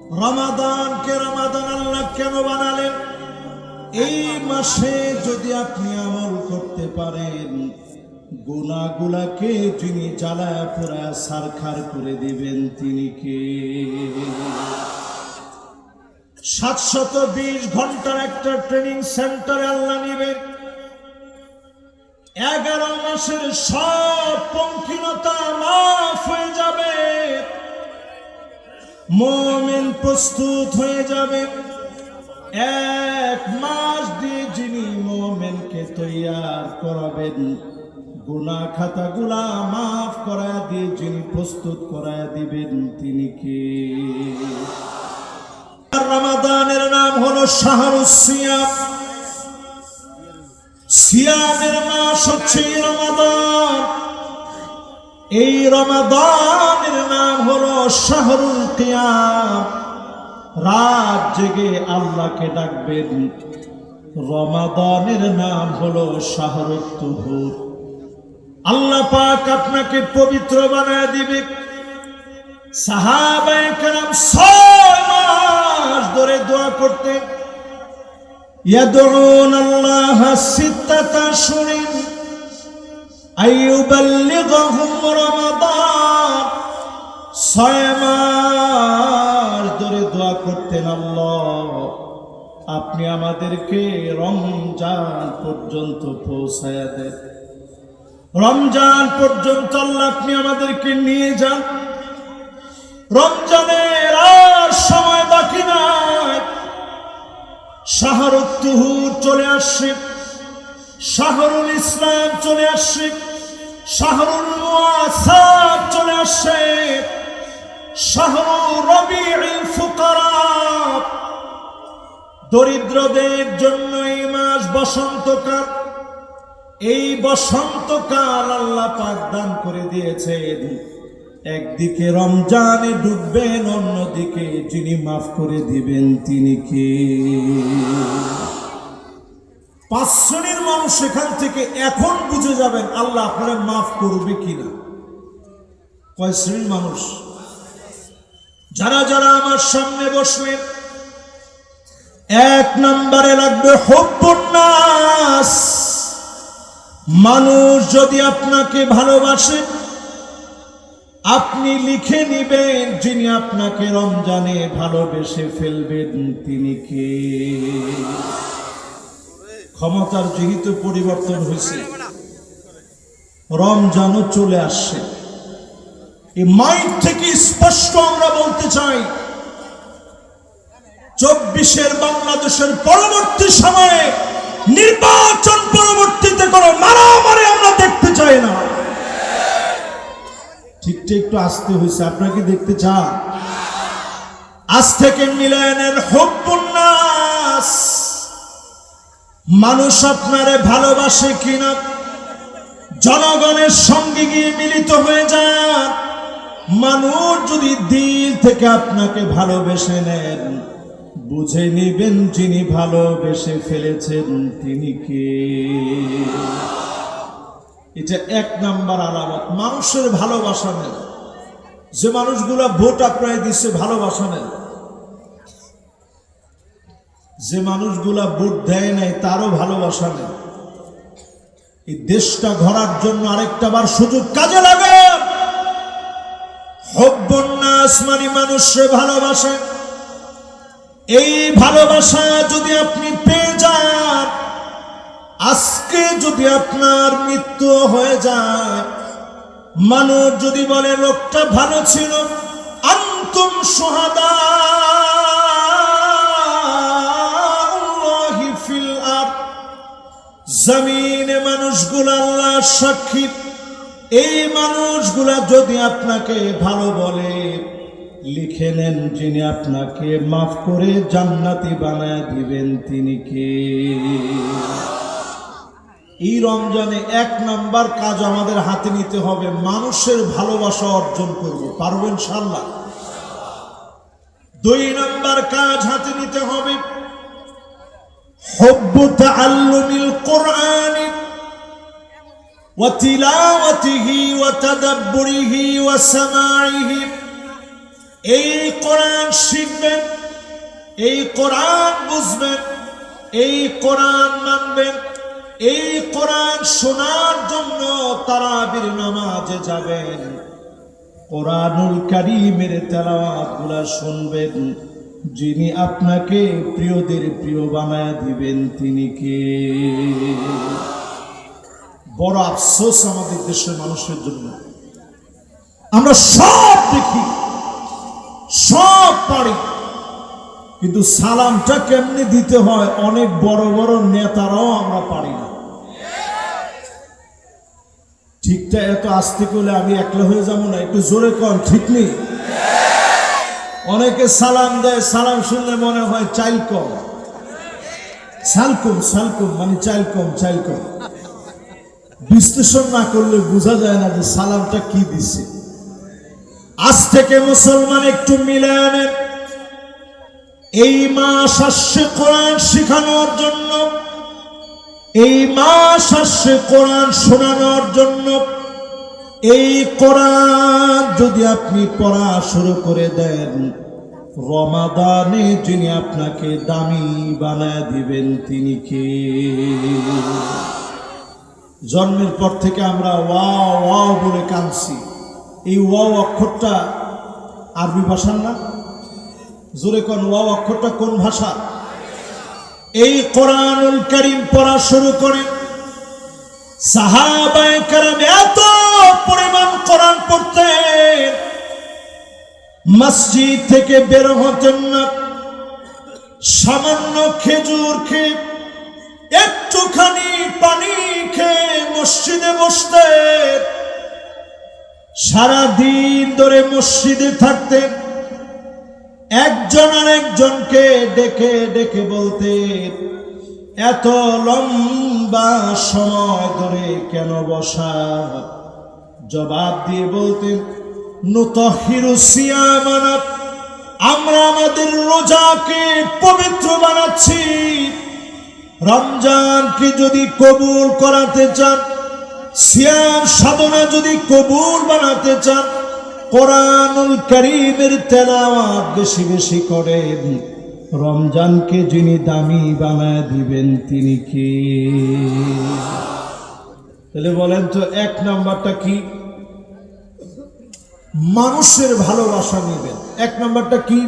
রমাদানকে রমাদান আল্লাহ কেন বানালেন? এই মাসে যদি আপনি আমল করতে পারেন, গুনাহগুলাকে যিনি জ্বালায়া পোড়া সারখার করে দিবেন তিনি কে? 720 ঘন্টার একটা ট্রেনিং সেন্টারে আল্লাহ নিবেন। 11 মাসের সব পঙ্কিলতা মাফ হয়ে যাবে, মুমিন প্রস্তুত হয়ে যাবে। 1 মাস দিয়ে যিনি মুমিনকে তৈয়ার করাবেন, গুনাহ খাতাগুলা মাফ করা দিয়ে যিনি প্রস্তুত করায় দিবেন তিনি কে? রমাদানের নাম হলো শাহরুস সিয়াম। সিয়ামের মাস হচ্ছে রমাদান। এই রমাদানের নাম হলো শাহরুল কিয়াম। রাত জেগে আল্লাহকে ডাকবেন। রমাদানের নাম হলো শাহরুত তুহুর। আল্লাহ পাক আপনাকে পবিত্র বানায় দিবে। সাহাবায়ে কেরাম 6 মাস ধরে দোয়া করতেন। ইয়াদউন আল্লাহ সিত্তাতা আশহুরিন আইয়ুবাল্লিগহুম রমাদান। 6 মাস ধরে দোয়া করতেন, আল্লাহ আপনি আমাদেরকে রমজান পর্যন্ত পৌঁছায়া দেন। রমজান পর্যন্ত আল্লাহ আপনি আমাদেরকে নিয়ে যান। রমজানের আর সময় বাকি নাই। শাহরুত তুহুর চলে আসছে, শাহরুল ইসলাম চলে আসছে, শাহরুল মুআসাত চলে আসছে, শাহরুর রবিউল ফুকারা। দরিদ্রদের জন্য এই মাস বসন্তকাল। এই বসন্তকাল আল্লাহ পাক দান করে দিয়েছেন। একদিকে রমজানে ডুববেন, অন্যদিকে যিনি মাফ করে দিবেন তিনি কে? 5 শ্রেণীর মানুষ এখান থেকে এখন বুঝে যাবেন আল্লাহ আপনারা মাফ করবে কিনা। কয় শ্রেণীর মানুষ? যারা যারা আমার সামনে বসলেন, 1 নম্বরে লাগবে হুব্বুন নাস। মানুষ যদি আপনাকে ভালোবাসে, আপনি লিখে নিবেন যিনি আপনাকে রমজানে ভালোবেসে ফেলবেন তিনি কে? ক্ষমতার যেহেতু পরিবর্তন হয়েছে, রমজানও চলে আসছে। এই মাইক থেকে স্পষ্ট আমরা বলতে চাই, 24-এর বাংলাদেশের পরবর্তী সময়ে নির্বাচন পরবর্তীতে কোনো মারামারি আমরা দেখতে চাই না। ঠিকটা একটু আসতে হয়েছে, আপনারা কি দেখতে চান? আজ থেকে মিলানের হুব্বুন নাস। মানুষ আপনারে ভালোবাসে কিনা, জনগণের সঙ্গে গিয়ে মিলিত হয়ে যান। মানুষ যদি দিল থেকে আপনাকে ভালোবেসে নেন, বুঝে নিবেন যিনি ভালোবেসে ফেলেছেন তিনি কে? এটা 1 নাম্বার আলামত। মানুষের ভালোবাসা নেন। যে মানুষগুলা ভোট আপনারা দিচ্ছে, ভালোবাসা নেন। যে মানুষগুলা ভোট দেয় নাই, তারও ভালোবাসা নেন। এই দেশটা গড়ার জন্য আরেকটা বার সুযোগ কাজে লাগান। হুব্বুন নাস মানে মানুষের ভালোবাসা। এই ভালোবাসা যদি আপনি পেয়ে যান, আজকে যদি আপনার মৃত্যু হয়ে যায়, মানুষ যদি বলে লোকটা ভালো ছিল, আনতুম শুহাদা আল্লাহি ফিল আরদ। জমিনে মানুষগুলো আল্লাহর সাক্ষী। এই মানুষগুলা যদি আপনাকে ভালো বলে, লিখে নেন যিনি আপনাকে মাফ করে জান্নাতি বানায় দিবেন তিনি কে? এই রমজানে 1 নাম্বার কাজ আমাদের হাতে নিতে হবে, মানুষের ভালোবাসা অর্জন করব। পারবো ইনশাআল্লাহ? 2 নাম্বার কাজ হাতে নিতে হবে, হুব্বু তাআল্লুমিল কুরআনি ওয়া তিলাওয়াতিহি ওয়া তাদাব্বুরিহি ওয়া সামাইহি। এই কোরআন শিখবেন, এই কোরআন বুঝবেন, এই কোরআন মানবেন, এই কোরআন শোনার জন্য তারাবির নামাজে যাবেন, কোরআনুল কারীমের তেলাওয়াতগুলো শুনবেন। যিনি আপনাকে প্রিয়দের প্রিয় বানায় দিবেন তিনি কে? বড় আফসোস আমাদের দেশের মানুষের জন্য। আমরা সব দেখি, সব পারি, কিন্তু সালামটা কেমনে দিতে হয় অনেক বড় বড় নেতারাও আমরা পারি না। ঠিকটা এত আস্তে করলে আমি একলা হয়ে যাবো না, একটু জোরে কর, ঠিক নেই? অনেকে সালাম দেয়, সালাম শুনলে মনে হয় চাইল কম, সালকুম সালকুম মানে চাইল কম, চাইল কম। বিশ্লেষণ না করলে বোঝা যায় না যে সালামটা কি দিছে। আজ থেকে মুসলমান একটু মিলে আনেন। এই মাস আসছে কোরআন শিখানোর জন্য, এই মাস আসছে কোরআন শোনানোর জন্য। এই কোরআন যদি আপনি পড়া শুরু করে দেন, রমাদানে যিনি আপনাকে দামি বানায় দিবেন তিনি কে? জন্মের পর থেকে আমরা ওয়াও ওয়াও বলে কাঁদছি। এই ওয়াও অক্ষরটা আরবি ভাষার না? জোরে কোন, ওয়াও অক্ষরটা কোন ভাষা? এই কোরআনুল কারীম পড়া শুরু করেন, সাহাবায়ে কেরাম এত পরিমাণ কোরআন পড়তেন, মসজিদ থেকে বের হতেন না। সামান্য খেজুর খেয়ে, একটুখানি পানি খেয়ে মসজিদে বসতেন। সারাদিন ধরে মসজিদে থাকতেন। একজন আরেকজনকে ডেকে ডেকে বলতেন, এত লম্বা সময় ধরে কেন বসা? জবাব দিয়ে বলতেন, নুতাহিরু সিয়ামানা, আমরা আমাদের রোজাকে পবিত্র বানাচ্ছি। রমজানকে যদি কবুল করাতে চান, সিয়াম সাধনা যদি কবুল বানাতে চান, কোরআনুল কারীমের তেলাওয়াত বেশি বেশি করেন। রমজানকে যিনি দামি বানায় দিবেন তিনি কে? তাহলে বলেন তো, এক নাম্বারটা কি? মানুষের ভালোবাসা নেবেন, এক নাম্বারটা কি?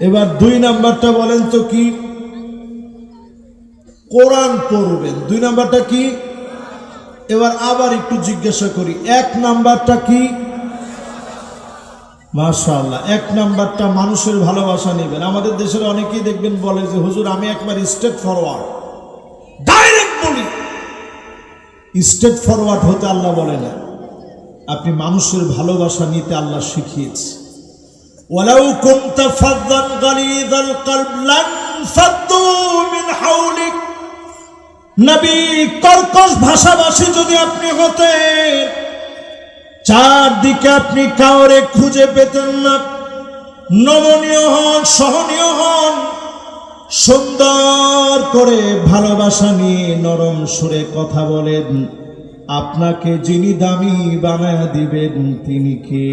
এবার দুই নাম্বারটা বলেন তো কি? কোরআন পড়বেন। দুই নাম্বারটা কি? এবার আবার একটু জিজ্ঞাসা করি, এক নাম্বারটা কি? মাশাআল্লাহ, এক নাম্বারটা মানুষের ভালোবাসা নেবেন। আমাদের দেশের অনেকেই দেখবেন বলে যে হুজুর আমি একবার স্ট্রেট ফরওয়ার্ড, ডাইরেক্ট বলি। স্ট্রেট ফরওয়ার্ড হতে আল্লাহ বলে না, আপনি মানুষের ভালোবাসা নিতে আল্লাহ শিখিয়েছে। ওয়ালাউ কুনতা ফাযযান গালিযাল কলব লান ফাদ্দু মিন হাওলিক। নবী কর্কশ ভাষাভাষী যদি আপনি হতেন, চারদিকে আপনি কাউরে খুঁজে পেতেন না। নমনীয় হন, সহনীয় হন, সুন্দর করে ভালোবাসা নিয়ে নরম সুরে কথা বলেন। আপনাকে যিনি দামি বানায় দিবেন তিনি কে?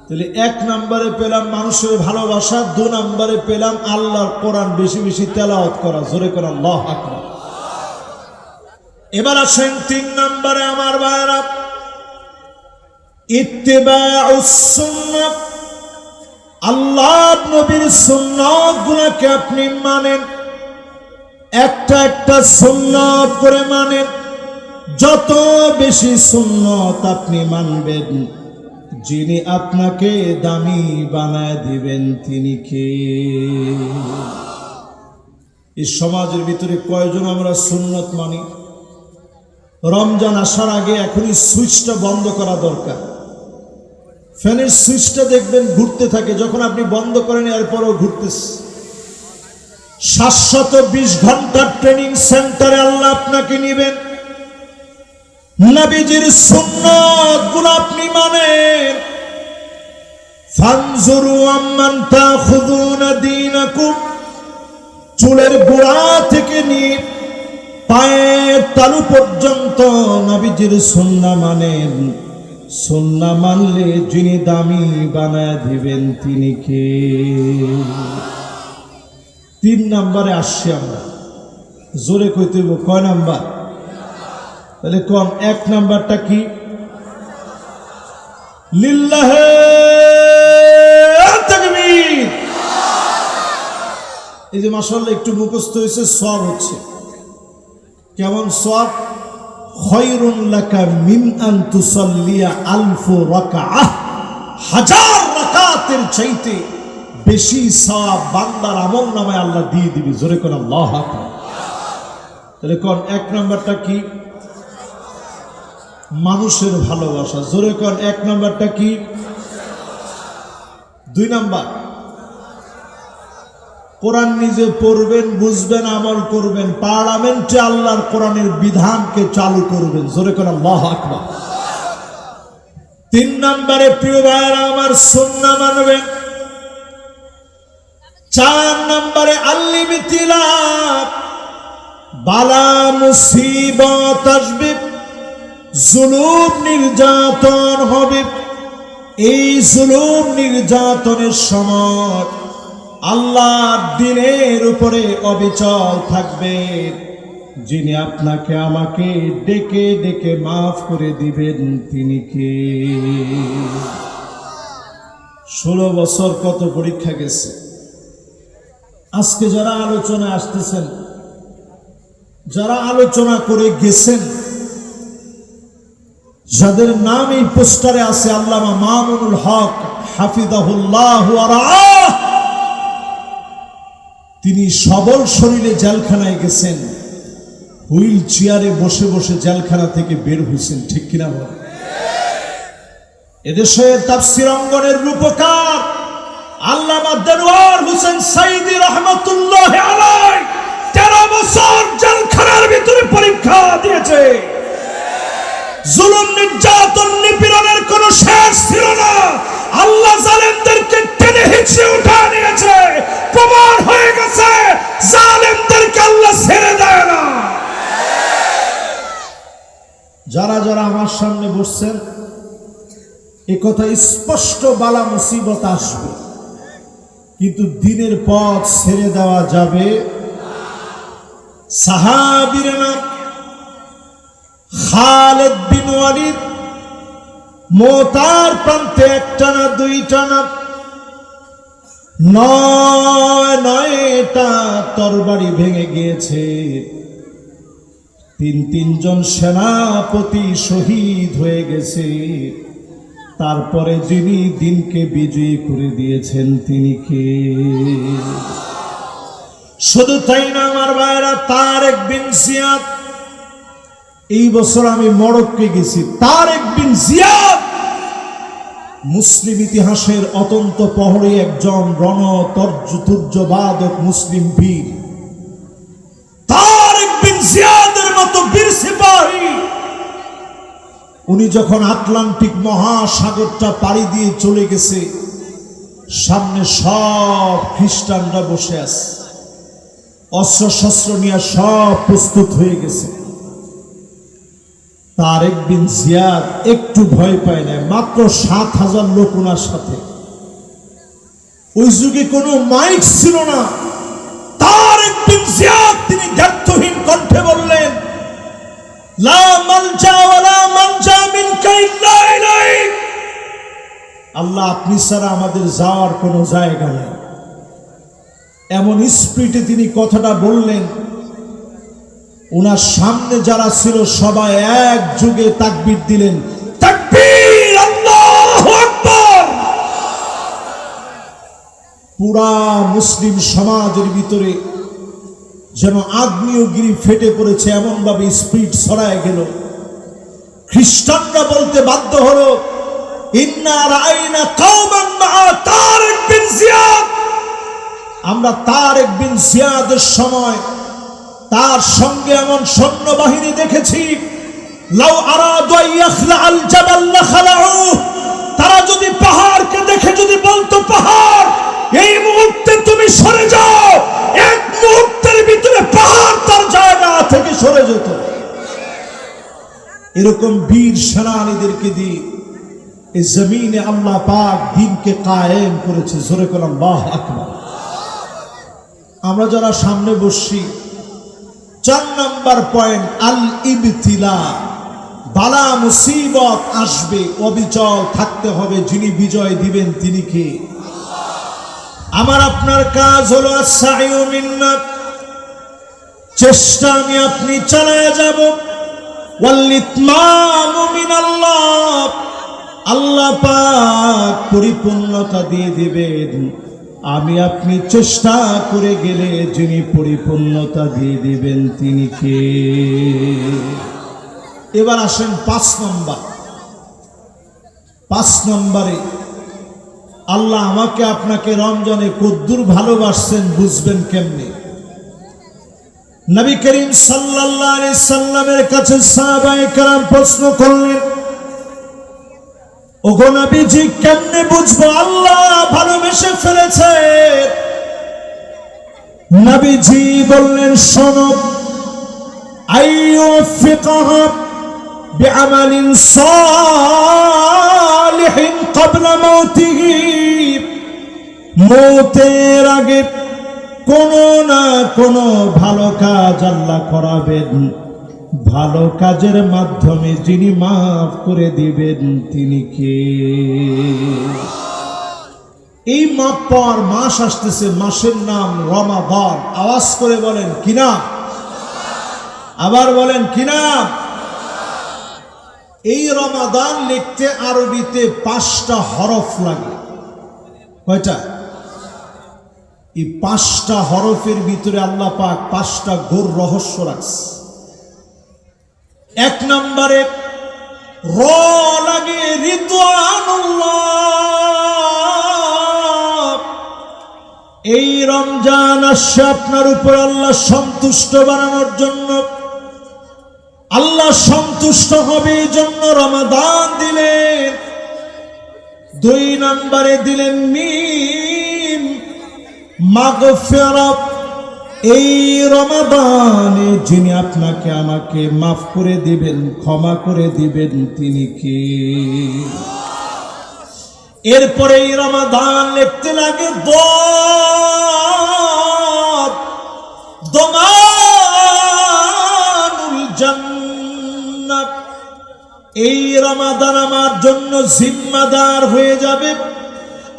তাহলে এক নম্বরে পেলাম মানুষের ভালোবাসা, দুই নম্বরে পেলাম আল্লাহর কোরআন বেশি বেশি তেলাওয়াত করা। জোরে করে আল্লাহু আকবার। এবার আসেন তিন নম্বরে আমার ভাইরা, ইত্তিবাউস সুন্নাহ। আল্লাহর নবীর সুন্নাত গুলোকে আপনি মানেন, একটা একটা সুন্নাত করে মানেন। যত বেশি সুন্নাত আপনি মানবেন, যিনি আপনাকে দামি বানায় দিবেন তিনি কে? এই সমাজের ভিতরে কয়জন আমরা সুন্নাত মানি? রমজান আসার আগে এখনই সুইচটা বন্ধ করা দরকার। ফ্যানের সুইচটা দেখবেন ঘুরতে থাকে, যখন আপনি বন্ধ করেন এরপরও ঘুরতেছে। 720 ঘন্টার ট্রেনিং সেন্টারে আল্লাহ আপনাকে নিবেন। নবীজির সুন্নাত গুলো আপনি মানেন। ফানজুরু আম্মান তাখুযুনা দীনাকুম, চুলের গোড়া থেকে নিয়ে পায়ের তালু পর্যন্ত নবীজির সুন্নাহ মানেন। সুন্নাহ মানলে যিনি দামি বানায় দিবেন তিনি কে? 3 নম্বরে আসছি আমরা। জোরে কইতে হইব কয় নাম্বার? তাহলে কোন 1 নাম্বারটা কি? লিল্লাহে তাকবীর। এই যে মাশাআল্লাহ একটু মুখস্থ হয়েছে, সওয়াব হচ্ছে। কেমন সওয়াব? খায়রুন লাকা মিন আন তুসাল্লিয়া আলফ রাকাআহ, 1000 রাকাতের চাইতে বেশি সওয়াব বান্দার আমলনামায় আল্লাহ দিয়ে দিবে। জোরে কোন আল্লাহু আকবার। তাহলে কোন 1 নাম্বারটা কি? মানুষের ভালোবাসা। জোরে কোন 1 নাম্বারটা কি? 2 নাম্বার কোরআন নিজে পড়বেন, বুঝবেন, আমল করবেন, পার্লামেন্টে আল্লাহর কোরআনের বিধানকে চালু করবেন। জোরে কোন আল্লাহু আকবার। 3 নম্বরে প্রিয় ভাইরা আমার সুন্নাহ মানবেন। 4 নম্বরে আল্লিমিতিলাপ। বালা মুসিবত আসবে, জুলুম নির্যাতন হবে। এই জুলুম নির্যাতনের সময় আল্লাহর দ্বীনের উপরে অবিচল থাকবে, যিনি আপনাকে আমাকে ডেকে ডেকে মাফ করে দিবেন তিনি কে? 16 বছর কত পরীক্ষা গেছে। আজকে যারা আলোচনা আসতেছেন, যারা আলোচনা করে গেছেন, যাদের নাম এই পোস্টারে আছে, আল্লামা মামুনুল হক হাফিজাহুল্লাহ ওয়া রাআহ, তিনি সবল শরীরে জেলখানায় গেছেন, হুইল চেয়ারে বসে বসে জেলখানা থেকে বের হয়েছেন। ঠিক কিনা বল? এদেশের তাফসীর অঙ্গনের রূপকার আল্লামা দেলোয়ার হোসেন সাইদী রাহমাতুল্লাহ আলাইহি 13 বছর জেলখানার ভিতরে পরীক্ষা দিয়েছে। জুলুম নির্যাতন নিপীড়নের কোনো শেষ ছিল না। আল্লাহ জালেমদেরকে টেনে হিঁচড়ে উঠা নিয়েছে। প্রমাণ হয়ে গেছে জালেমদেরকে আল্লাহ ছেড়ে দেয় না। যারা যারা আমার সামনে বসছেন, এ কথা স্পষ্ট, বালা মুসিবত আসবে, কিন্তু দিনের পথ ছেড়ে দেওয়া যাবে। সাহাবীর নাম খালিদ বিন ওয়ালিদ, মোতার প্রান্তে 1টা না 2টা না 9টা তরবারি ভেঙে গিয়েছে। 3 জন সেনাপতি শহীদ হয়ে গেছে। তারপরে যিনি দিনকে বিজয়ী করে দিয়েছেন তিনি কে? শুধু তাই না আমার ভাইরা, তারেক বিন জিয়াদ। এই বছর আমি মরক্কোয় গেছি। তারেক বিন জিয়াদ মুসলিম ইতিহাসের অত্যন্ত প্রহরী একজন রণতর্জবাদক মুসলিম বীর। তারেক বিন জিয়াদের মতো বীর সিপাহী, উনি যখন আটলান্টিক মহাসাগরটা পাড়ি দিয়ে চলে গেছে, সামনে সব খ্রিস্টানরা বসে আছে, অস্ত্র শস্ত্র নিয়ে সব প্রস্তুত হয়ে গেছে। তারেক বিন জিয়াদ একটু ভয় পায় না। মাত্র 7,000 লোক ওনার সাথে। ওই যুগে কোনো মাইক ছিল না। তারেক বিন জিয়াদ তিনি দ্ব্যর্থহীন কণ্ঠে বললেন, লা মালজা ওয়ালা মানজা মিনকা ইল্লা ইলাইক। আল্লাহ, আপনি ছাড়া আমাদের যাওয়ার কোনো জায়গা নেই। এমন স্পিরিটে তিনি কথাটা বললেন, ওনার সামনে যারা ছিল সবাই এক যুগে তাকবীর দিলেন, তাকবীর, আল্লাহু আকবার। পুরা মুসলিম সমাজের ভিতরে যেন আগ্নেয়গিরি ফেটে পড়েছে, এমন ভাবে স্পিরিট ছড়ায় গেল। খ্রিস্টানরা বলতে বাধ্য হলো, ইন্না রাআইনা কওমান মা তারেক বিন জিয়াদ। আমরা তারেক বিন জিয়াদের সময় তার সঙ্গে এমন সৈন্যবাহিনী দেখেছি, লাউ আরাদু আইয়াখলা আল জাবাল লাখলাউ। তারা যদি পাহাড়কে দেখে যদি বলতো, পাহাড় এই মুহূর্তে তুমি সরে যাও, এক মুহূর্তের ভিতরে পাহাড় তার জায়গা থেকে সরে যেত। এরকম বীর সেনানীদেরকে দিয়ে এই জমিনে আল্লাহ পাক দ্বীনকে কায়েম করেছে। জোরে করে আল্লাহু আকবার। আমরা যারা সামনে বসছি, 4 নম্বর পয়েন্ট, আল ইবতিলা। বালা মুসিবত আসবে, অবিচল থাকতে হবে। যিনি বিজয় দিবেন তিনি কে? আমার আপনার কাজ হলো আস-সাইয়ু মিন্না, চেষ্টা আমি আপনি চালায় যাব। ওয়াল ইতমামু মিনাল্লাহ, আল্লাহ পাক পরিপূর্ণতা দিয়ে দিবেন। আমি আপনি চেষ্টা করে গেলে যিনি পরিপূর্ণতা দিয়ে দিবেন তিনি কে? এবার আসেন 5 নম্বর। 5 নম্বরে আল্লাহ আমাকে আপনাকে রমজানে কদ্দুর ভালোবাসছেন বুঝবেন কেমনে? নবী করিম সাল্লাল্লাহু আলাইহি সাল্লামের কাছে সাহাবায়ে কেরাম প্রশ্ন করলেন, ওগো নবীজি, কেমনে বুঝবো আল্লাহ ভালোবেসে ফেলেছে? নবীজি বললেন, শোনো, আইয়ুফিকাহা বিআমালিন সালিহিন ক্বাবলা মাউতিহি, মওতের আগে কোনো না কোনো ভালো কাজ আল্লাহ করাবেন। ভালো কাজের মাধ্যমে যিনি মাফ করে দিবেন তিনি কে? এই মাপ পাওয়ার মাস আসতেছে, মাসের নাম রমাদান। আওয়াজ করে বলেন কি নাম? আবার বলেন কি নাম? এই রমাদান লিখতে আরবিতে 5টা হরফ লাগে। কয়টা? এই 5টা হরফের ভিতরে আল্লাহ পাক 5টা গোর রহস্য রাখছে। 1 নম্বরে র লাগে রিদওয়ানুল্লাহ। এই রমজান আসছে আপনার উপর আল্লাহ সন্তুষ্ট বানানোর জন্য। আল্লাহ সন্তুষ্ট হবে এই জন্য রমাদান দিলেন। 2 নম্বরে দিলেন মিম, মাগফিরাত। এই রমাদানে যিনি আপনাকে আমাকে মাফ করে দিবেন, ক্ষমা করে দিবেন তিনি কে? এরপরে এই রমাদান লিখতে লাগে দমানুল জান্নাত। এই রমাদান আমার জন্য জিম্মাদার হয়ে যাবে।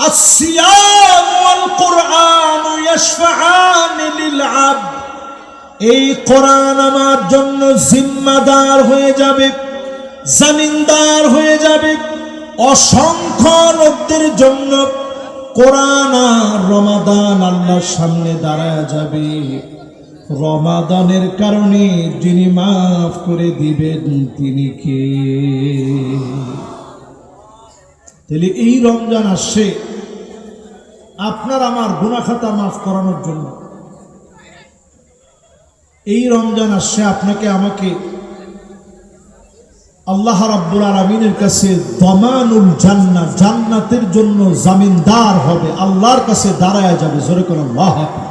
আসসিয়াম ওয়াল কুরআন ইয়াশফাআন লিল আবদ। এই কোরআন আমার জন্য জিম্মাদার হয়ে যাবে, জামিনদার হয়ে যাবে। অসংখ্য লোকদের জন্য কোরআন আর রমাদান আল্লাহর সামনে দাঁড়ায় যাবে। রমাদানের কারণে যিনি মাফ করে দিবেন তিনি কে? তাহলে এই রমজান আসছে আপনার আমার গুনাহ খাতা মাফ করানোর জন্য। এই রমজান আসছে আপনাকে আমাকে আল্লাহ রাব্বুল আলামিনের কাছে দমানুল জান্নাত, জান্নাতের জন্য জামিনদার হবে, আল্লাহর কাছে দাঁড়ায় যাবে। জোরে করে আল্লাহু আকবার।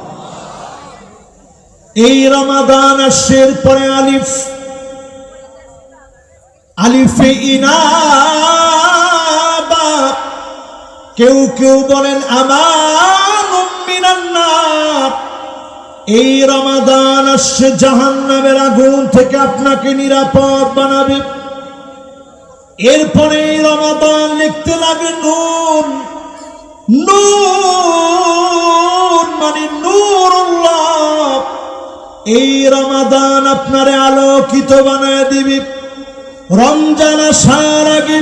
এই রমাদান আসছে পরে আলিফ, আলিফে ইনাবা। কেউ কেউ বলেন আমানুম মিনান নার। এই রমাদান আসছে জাহান্নামের আগুন থেকে আপনাকে নিরাপদ বানাবে। এরপরে এই রমাদান লিখতে লাগে নূর, নূর মানে নূরুল্লাহ। এই রমাদান আপনারে আলোকিত বানায় দিবে। রমজান আসার আগে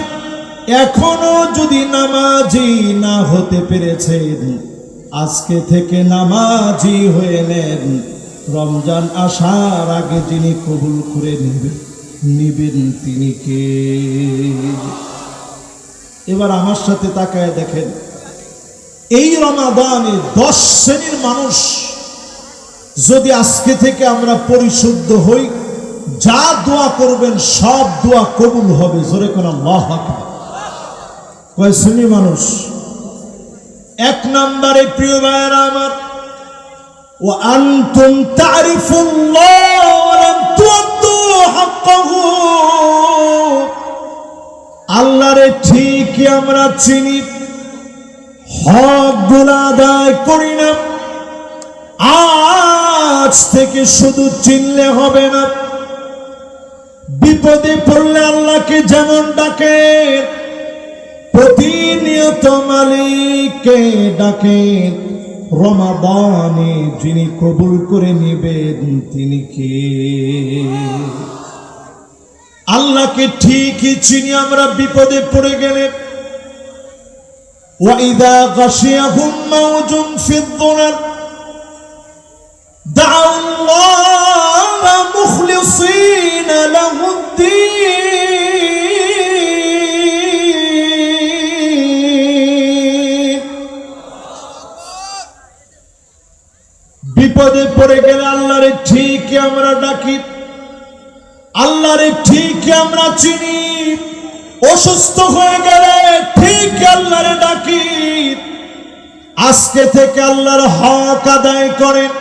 এখনো যদি নামাজি না হতে পেরেছেন, আজকে থেকে নামাজি হয়ে নেন। রমজান আসার আগে যিনি কবুল করে নিবেন তিনি কে? এবার আমার সাথে তাকায় দেখেন, এই রমাদানে 10 শ্রেণীর মানুষ যদি আজকে থেকে আমরা পরিশুদ্ধ হই, যা দোয়া করবেন সব দোয়া কবুল হবে। জোরে কোন আল্লাহু আকবার। কয় শ্রেণীর মানুষ? 1 নম্বরে প্রিয় ভাইরা আমার, ওয়া আনতুম তারিফুল্লাহ ওয়া লাম তুআদ্দু হাক্কাহু। আল্লাহরে ঠিকই আমরা চিনি, হকগুলো আদায় করি না। আজ থেকে শুধু চিনলে হবে না, বিপদে পড়লে আল্লাহকে যেমন ডাকে, প্রতিনিয়ত মালিককে ডাকে, রমাদানে যিনি কবুল করে নেবেন তিনি কে? আল্লাহকে ঠিকই চিনি আমরা বিপদে পড়ে গেলে। وَإِذَا غَشِيَهُمْ مَوْجٌ فِي الظُّلَلِ دَعَوُا اللَّهَ مُخْلِصِينَ لَهُ الدِّينَ। বিপদে পড়ে গেলে আল্লাহরে ঠিকই আমরা ডাকি, আল্লাহরে ঠিকই আমরা চিনি। অসুস্থ হয়ে গেলে ঠিক আল্লাহরে ডাকি। আজকে থেকে আল্লাহর হক আদায় করেন।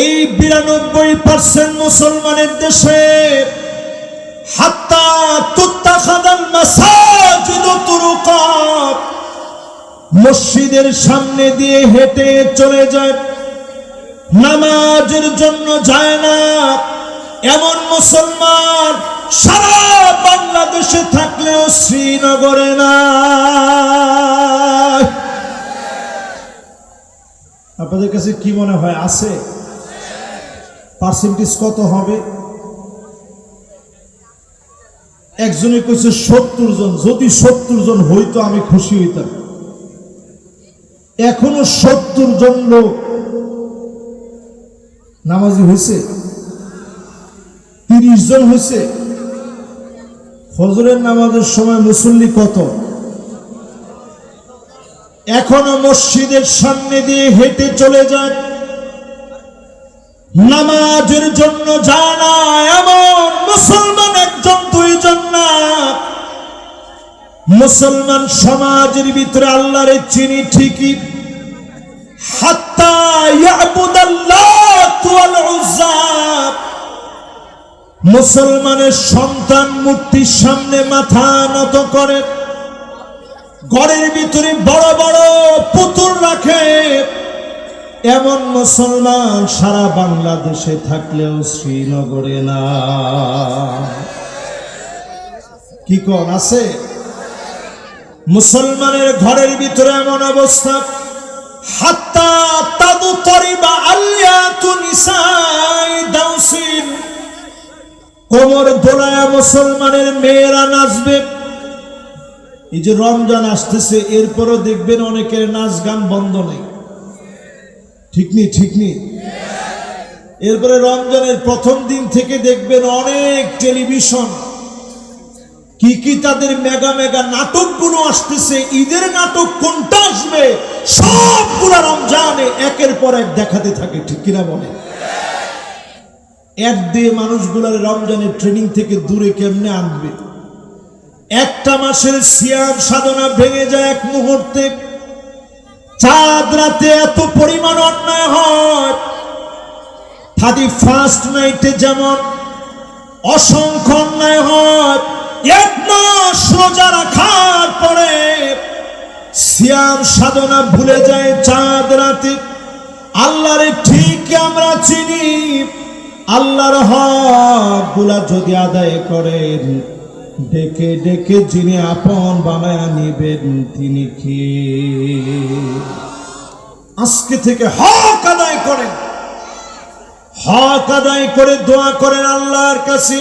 এই 92% মুসলমানের দেশে হাত্তা তুত্তাখাদাল মাসাজিদু তুরুকা, মসজিদের সামনে দিয়ে হেঁটে চলে যায়, নামাজের জন্য যায় না। এমন মুসলমান সারা বাংলাদেশে থাকলেও শ্রীনগরে না। আপনাদের কাছে কি মনে হয়, আছে? পার্সেন্টেজ কত হবে? একজনে কইছে 70 জন। যদি 70 জন হইতো আমি খুশি হইতাম। এখনো 70 জন লোক নামাজি হয়েছে, 30 জন হয়েছে। ফজরের নামাজের সময় মুসল্লি কত? এখনো মসজিদের সামনে দিয়ে হেঁটে চলে যায়, নামাজের জন্য যায় না। এমন মুসলমান 1 জন 2 জন না। মুসলমান সমাজের ভিতরে আল্লাহরে চিনি ঠিকই, হাত্তা ইয়াবুদাল্লাহ ওয়াল উজ্জা। মুসলমানের সন্তান মূর্তির সামনে মাথা নত করে, ঘরের ভিতরে বড় বড় পুতুল রাখে। এমন মুসলমান সারা বাংলাদেশে থাকলেও শ্রীনগরে না। কি কোন আছে? মুসলমানের ঘরের ভিতরে এমন অবস্থা, হাত্তা তাদতরিবা আলিয়াতু নিসাই দাউসিন, কোমর দোলায়া মুসলমানের মেয়েরা নাচবে। এই যে রমজান আসতেছে, এরপরও দেখবেন অনেকের নাচ গান বন্ধ নেই। ঠিক নি? ঠিক নি? এরপরে রমজানের প্রথম দিন থেকে দেখবেন অনেক টেলিভিশন কি কি তাদের মেগা মেগা নাটকগুলো আসতেছে। ঈদের নাটক কোনটা আসবে সবগুলা রমজানে একের পর এক দেখাতে থাকে। ঠিক কিনা বলে? এক দিয়ে মানুষগুলার রমজানের ট্রেনিং থেকে দূরে কেমনে আনবে। একটা মাসের সিয়াম সাধনা ভেঙে যায় এক মুহূর্তে। চাঁদ রাতে এত পরিমাণ অন্যায় হয়, 31st নাইটে যেমন অসংখ্য অন্যায় হয়। 1 মাস রোজা রাখার পরে সিয়াম সাধনা ভুলে যায় চাঁদ রাতে। আল্লাহরে ঠিক আমরা চিনি, আল্লাহর হকগুলা যদি আদায় করেন, ডেকে ডেকে যিনি আপন বানায়া নিবেন তিনি কি? আজকে থেকে হক আদায় করেন, হক আদায় করে দোয়া করেন আল্লাহর কাছে।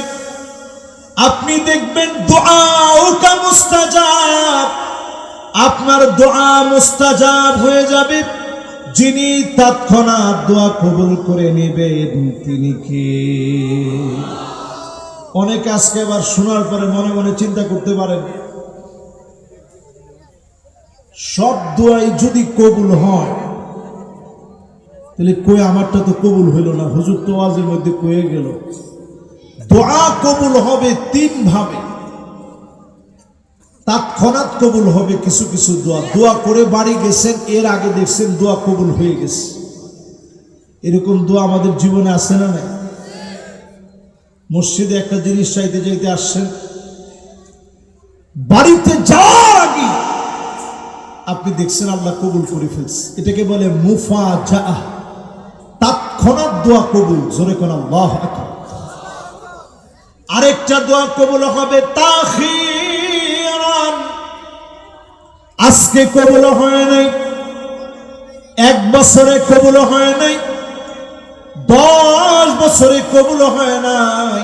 আপনি দেখবেন দুআউকা মুস্তাজাব, আপনার দোয়া মুস্তাজাব হয়ে যাবে। যিনি তৎক্ষণাৎ দোয়া কবুল করে নেবেন তিনি কে? অনেকে আজকে আবার শোনার পরে মনে মনে চিন্তা করতে পারেন, সব দোয়াই যদি কবুল হয় তাহলে কই আমারটা তো কবুল হইল না। হুজুর তো ওয়াজের মধ্যে কয়ে গেল দোয়া কবুল হবে 3 ভাবে। তৎক্ষণাৎ কবুল হবে কিছু কিছু দোয়া। দোয়া করে বাড়ি গেছেন, এর আগে দেখছেন দোয়া কবুল হয়ে গেছে। এরকম দোয়া আমাদের জীবনে আছে না নাই? মসজিদে একটা জিনিস চাইতে চাইতে আসছেন, বাড়িতে যাওয়ার আগে আপনি দেখছেন আল্লাহ কবুল করে ফেলছে, এটাকে বলে মুফাজাআহ, তৎক্ষণাৎ দোয়া কবুল। জোরে কোন আল্লাহু আকবার। আরেকটা দোয়া কবুল হবে তাখিরান, আজকে কবুল হয় নাই, 1 বছরে কবুল হয় নাই, 10 বছরে কবুল হয় নাই,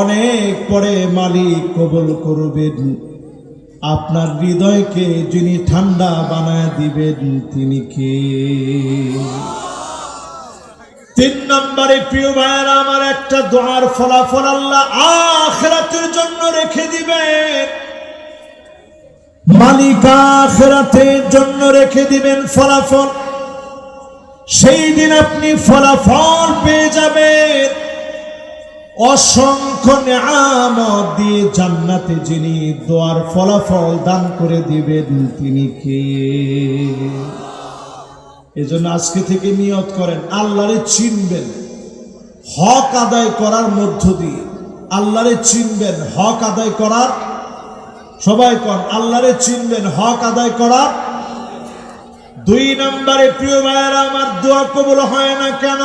অনেক পরে মালিক কবুল করবেন। আপনার হৃদয়কে যিনি ঠান্ডা বানায় দিবেন তিনি কে? 3 নম্বরে প্রিয় ভাইয়েরা আমার, একটা দোয়ার ফলাফল আল্লাহ আখিরাতের জন্য রেখে দিবেন। মালিক আখিরাতের জন্য রেখে দিবেন ফলাফল। সেই দিন আপনি ফলাফল পেয়ে যাবেন। অসংখ্য নিয়ামত দিয়ে জান্নাতে যিনি দোয়ার ফলাফল দান করে দিবেন তিনি কে? এজন্য আজকে থেকে নিয়ত করেন আল্লাহরে চিনবেন হক আদায় করার মধ্য দিয়ে। আল্লাহরে চিনবেন হক আদায় করার, সবাই কোন আল্লাহরে চিনবেন হক আদায় করার। 2 নম্বরে প্রিয় ভাইয়েরা আমার, দোয়া কবুল হয় না কেন?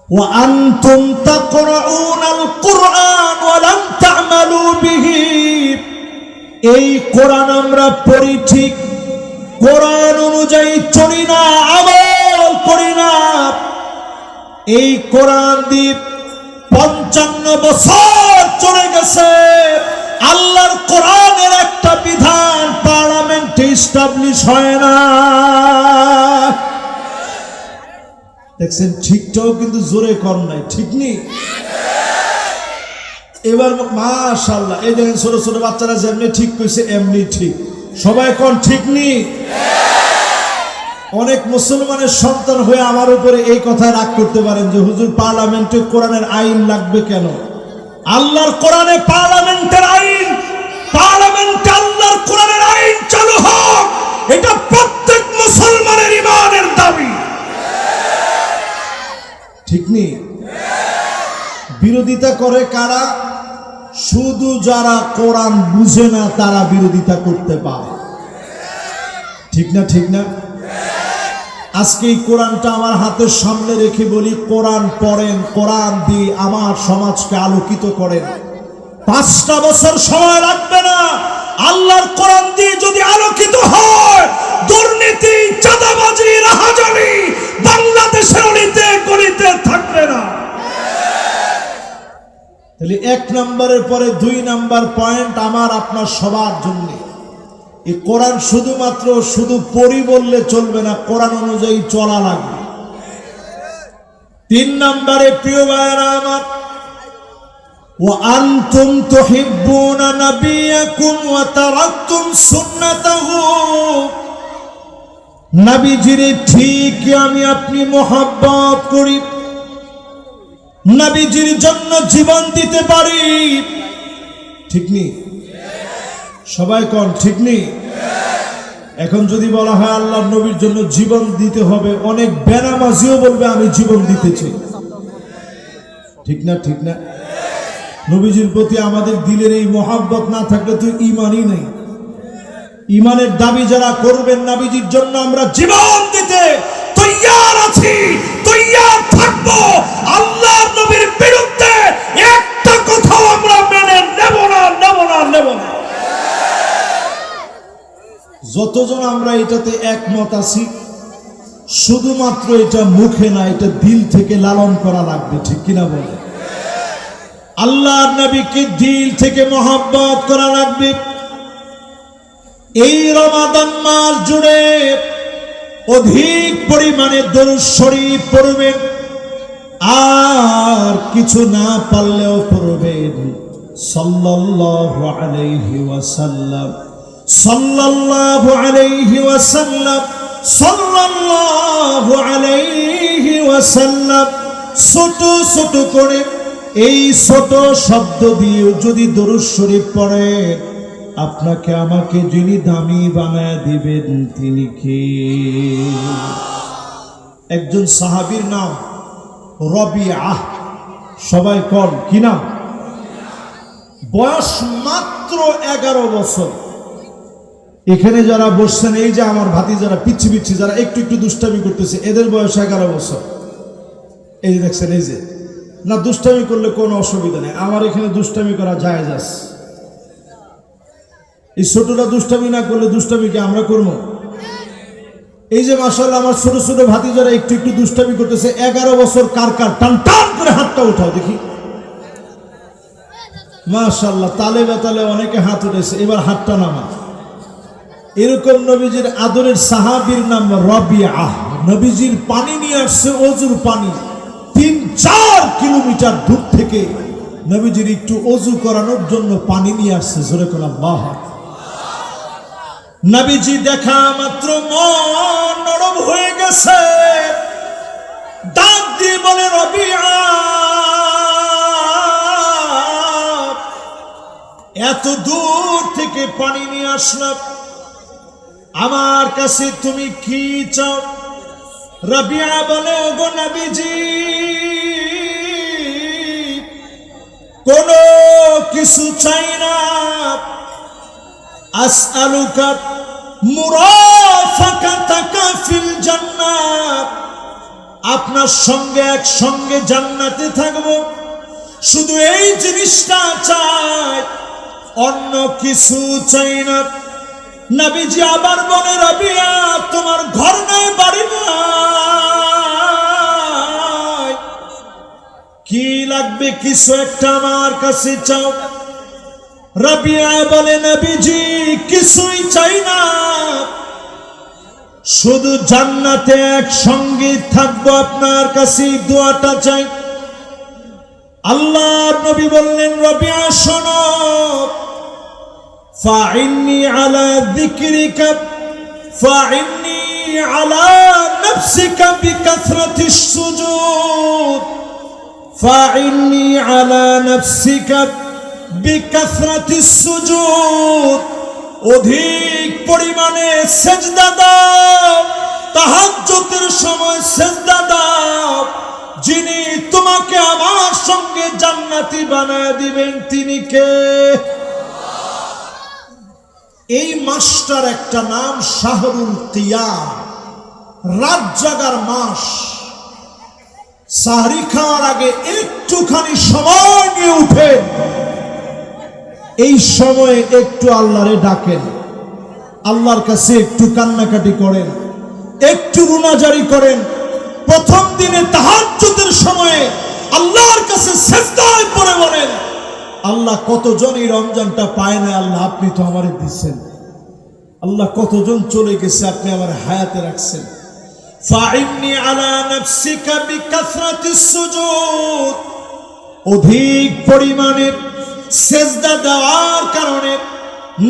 وأنتم تقرؤون القرآن ولم تعملوا به। এই কোরআন আমরা পড়ি ঠিক, কোরআন অনুযায়ী চলি না, আমল করি না। এই কোরআন দিয়ে 55 বছর চলে গেছে, আল্লাহর কোরআনের একটা বিধান পার্লামেন্টে এস্টাবলিশ হয় না। দেখছেন ঠিকটাও কিন্তু জোরে কর নাই, ঠিক নেই? এবার মাশাআল্লাহ, এই দেখেন ছোট ছোট বাচ্চারা যেমনি ঠিক কইছে এমনি ঠিক। সবাই কোন ঠিক নেই? অনেক মুসলমানের সন্তান হয়ে আমার উপরে এই কথা রাগ করতে পারেন যে হুজুর পার্লামেন্টে কোরআনের আইন লাগবে কেন? আল্লাহর কোরআনে পার্লামেন্টের আইন, পার্লামেন্টে আল্লাহর কোরআনের আইন চালু হোক, এটা প্রত্যেক মুসলমানের ঈমানের দাবি, ঠিক নেই? বিরোধিতা করে কারা? শুধু যারা কোরআন বুঝে না তারা বিরোধিতা করতে পারে, ঠিক না? ঠিক না? আজকে এই কোরআনটা আমার হাতের সামনে রেখে বলি, কোরআন পড়েন, কোরআন দিয়ে আমার সমাজকে আলোকিত করেন। 5টা বছর সময় লাগবে না, আল্লাহর কোরআন দিয়ে যদি আলোকিত হয়, দুর্নীতি, চাঁদাবাজি, রাহাজানি বাংলাদেশের অলিতে গলিতে থাকবে না। তাহলে 1 নম্বরের পরে 2 নম্বর পয়েন্ট আমার আপনার সবার জন্য, এই কোরআন শুধুমাত্র শুধু পড়ি বললে চলবে না, কোরআন অনুযায়ী চলা লাগবে। 3 নম্বরে প্রিয় ভাইয়েরা আমার, وأنتم تحبون نبيكم وتركتم سنته। নবীজির ঠিক আমি আপনি মোহাব্বত করি, নবীজির জন্য জীবন দিতে পারি, ঠিক নেই? সবাই কোন ঠিক নেই? এখন যদি বলা হয় আল্লাহর নবীর জন্য জীবন দিতে হবে, অনেক বেনামাজিও বলবে আমি জীবন দিতে চাই, ঠিক না? ঠিক না? নবীজির প্রতি আমাদের দিলের এই মোহাব্বত না থাকলে তো ঈমানই নেই। ঈমানের দাবি যারা করবেন নবীজির জন্য আমরা জীবন দিতে তৈয়ার আছি, তৈয়ার থাকবো। আল্লাহর নবীর বিরুদ্ধে একটা কথাও আমরা মেনে নেব না, নেব না, নেব না। যতজন আমরা এটাতে একমত আছি, শুধুমাত্র এটা মুখে না, এটা দিল থেকে লালন করা লাগবে, ঠিক কিনা বলে? আল্লাহর নবীকে দিল থেকে মহব্বত করা লাগবে। এই রমাদান মাস জুড়ে অধিক পরিমাণে দরুদ শরীফ পড়বেন, আর কিছু না পারলেও পড়বেন সাল্লাল্লাহু আলাইহি ওয়াসাল্লাম, সাল্লাল্লাহু আলাইহি ওয়াসাল্লাম, সাল্লাল্লাহু আলাইহি ওয়াসাল্লাম। ছোট ছোট করে এই ছোট শব্দ দিয়ে যদি দরুদ শরীফ পড়ে, আপনাকে আমাকে যিনি দামি বানায় দিবেন তিনি কে? একজন সাহাবীর নাম রবিআহ। সবাই কোন কি নাম? বয়স মাত্র 11 বছর। এখানে যারা বসছেন, এই যে আমার ভাতি যারা পিচ্ছি পিচ্ছি যারা একটু একটু দুষ্টামি করতেছে, এদের বয়স 11 বছর। এই যে দেখছেন, এই যে না, দুষ্টামি করলে কোনো অসুবিধা নেই, আমার এখানে দুষ্টামি করা জায়েজ আছে। এই ছোটরা দুষ্টামি না করলে দুষ্টামি কি আমরা করবো? এই যে মাশাআল্লাহ আমার ছোট ছোট ভাতি যারা একটু একটু দুষ্টামি করতেছে, 11 বছর কার কার, টান টান করে হাতটা উঠাও দেখি। মাশাআল্লাহ, তালে বেতালে অনেকে হাত উঠেছে, এবার হাতটা নামা। এরকম নবীজির আদরের সাহাবীর নাম রবিআহ। নবীজির পানি নিয়ে আসছে, ওযুর পানি, 3-4 কিলোমিটার দূর থেকে নবীজির একটু ওযু করানোর জন্য পানি নিয়ে আসছে। জোরে কোন আল্লাহ। নবীজি দেখা মাত্র মন নরম হয়ে গেছে, ডাক দিয়ে বলে রবিআহ, এত দূর থেকে পানি নিয়ে আসলাম, আমার কাছে তুমি কি চাও? রবিআহ বলে, ওগো নবীজি, কোনো কিছু চাই না। আসআলুকা মুরাফাকাতাকা ফিল জান্নাহ, আপনার সঙ্গে একসঙ্গে জান্নাতে থাকবো, শুধু এই জিনিসটা চাই, অন্য কিছু চাই না। নবীজি আবার বলে, রবিআহ, তোমার ঘর নাই, বাড়ি নাই, কি লাগবে? কিছু একটা আমার কাছে চাও। রবিআহ বলে, নবীজি কিছুই চাই না, শুধু জান্নাতে একসঙ্গে থাকবো, আপনার কাছে দোয়াটা চাই। আল্লাহর নবী বললেন, রবিআহ শোনো, ফাইন্নি আলা যিকরিকা ফাইন্নি আলা নাফসিকা বিকাসরাতিস সুজুদ, ফাইন্নি আলা নাফসিকা বিকাসরাতিস সুজুদ, অধিক পরিমাণে সেজদা দাও, তাহাজ্জুদের সময় সেজদা দাও, যিনি তোমাকে আমার সঙ্গে জান্নাতি বানায় দিবেন তিনি কে? এই মাসটার একটা নাম শাহরুল কিয়াম, রাত জাগার মাস। সাহরি খাওয়ার আগে একটুখানি সময় নিয়ে উঠেন, এই সময়ে একটু আল্লাহরে ডাকেন, আল্লাহর কাছে একটু কান্নাকাটি করেন, একটু রুনাজারি করেন। প্রথম দিনে তাহাজ্জুদের সময়ে আল্লাহর কাছে সিজদায় পড়ে বলেন, আল্লাহ, কতজন এই রমজানটা পায় না, আল্লাহ আপনি তো আমারে দিচ্ছেন, আল্লাহ কতজন চলে গেছে, আপনি আমার হায়াতে রাখছেন। ফাইন্নি আলা নাফসিকা বিকাসরাতিস সুজুদ, অধিক পরিমাণে সেজদা দেওয়ার কারণে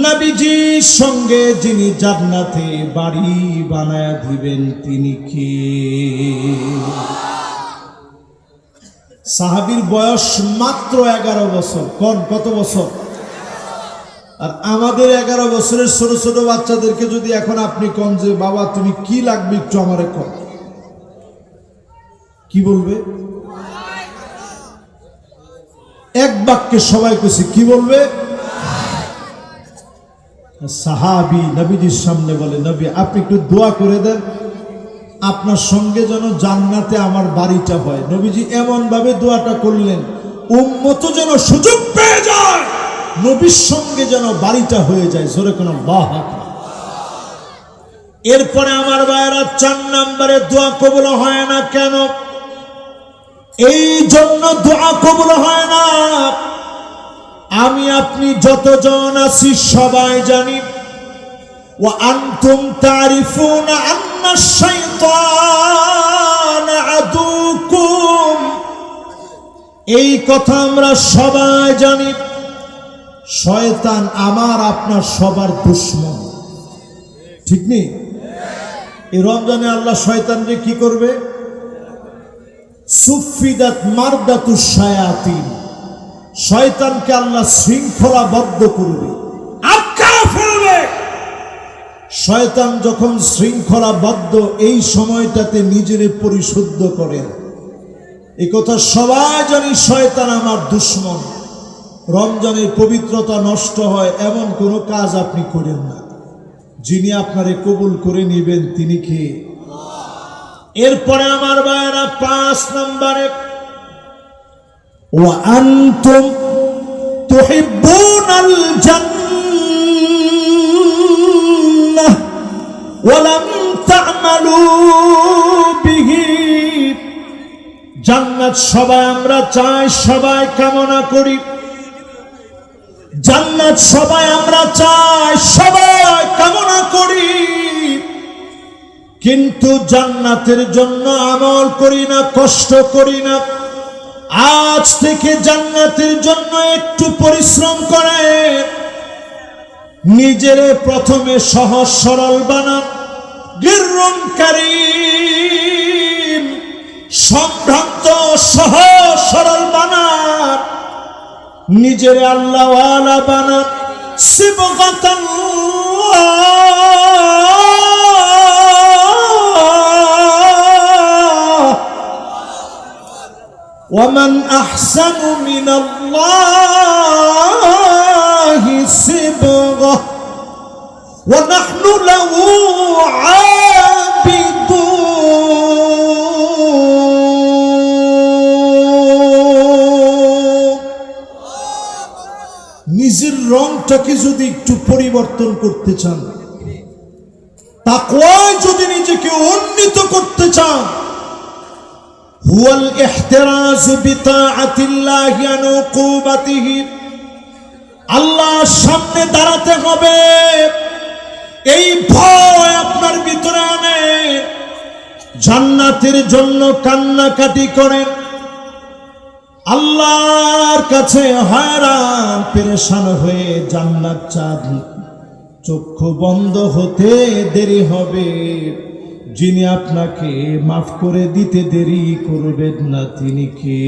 নবীজির সঙ্গে যিনি জান্নাতে বাড়ি বানায় দিবেন তিনি কি? সাহাবীর বয়স মাত্র 11 বছর। কোন কত বছর? আর আমাদের 11 বছরের ছোট ছোট বাচ্চাদেরকে যদি এখন আপনি কোন যে বাবা তুমি কি লাগবে একটু আমারে কর, কি বলবে? এক বাক্যে সবাই কইছে কি বলবে? সাহাবী নবীজির সামনে বলে, নবী আপনি একটু দোয়া করে দেন, আপনার সঙ্গে যেন জান্নাতে আমার বাড়িটা হয়। নবীজি এমন ভাবে দোয়াটা করলেন, উম্মত যেন সুযোগ পেয়ে যায়, নবীর সঙ্গে যেন বাড়িটা হয়ে যায়। জোরে কোন আল্লাহু আকবার। এরপরে আমার ভাইয়েরা 4 নম্বরে দোয়া কবুল হয় না কেন? এই জন্য দোয়া কবুল হয় না, আমি আপনি যতজন আছি সবাই জানি। ওয়া আনতুম তারিফুনা আন্না শাইতান আদুকুম, এই কথা আমরা সবাই জানি, শয়তান আমার আপনার সবার দুশমন, ঠিক নেই? এই রমজানে আল্লাহ শয়তানকে কি করবে? সুফিদাত মারদাতুশ শায়াতিন, শয়তানকে আল্লাহ শৃঙ্খলাবদ্ধ করবে, আটকা ফেলবে। শয়তান যখন শৃঙ্খলাবদ্ধ, এই সময়টাতে নিজেরে পরিশুদ্ধ করে, এই কথা সবাই জানি, শয়তান আমার দুশমন। রমজানের পবিত্রতা নষ্ট হয় এমন কোনো কাজ আপনি করেন না। যিনি আপনারে কবুল করে নেবেন তিনি কে? এরপরে আমার ভাইয়েরা 5 নম্বরে ওয়া আনতুম তুহিব্বুনাল জান্নাহ ওয়া লাম তা'মালু বিহি। জান্নাত সবাই আমরা চাই, সবাই কামনা করি। জান্নাত সবাই আমরা চাই, সবাই কামনা করি, কিন্তু জান্নাতের জন্য আমল করি না, কষ্ট করি না। আজ থেকে জান্নাতের জন্য একটু পরিশ্রম করে নিজের প্রথমে সহজ সরল বানান, গিররুন কারীম, সম্ভ্রান্ত সহজ সরল বানান, নিজের আল্লাহওয়ালা বানান। ومن أحسن من الله صبغة ونحن له عابدون। নিজের রংটাকে যদি একটু পরিবর্তন করতে চান, তাকওয়ায় যদি নিজেকে উন্নীত করতে চান, হুয়াল ইহতিরাজু বিতাআতিল্লাহি আন উকুবাতিহি, আল্লাহর সামনে দাঁড়াতে হবে, এই ভয় আপনার ভিতরে আনে, জান্নাতের জন্য কান্নাকাটি করেন, আল্লাহর কাছে হয়রান পেরেশান হয়ে জান্নাত চান, চক্ষু বন্ধ হতে দেরি হবে, যিনি আপনাকে মাফ করে দিতে দেরি করবেন না তিনি কে?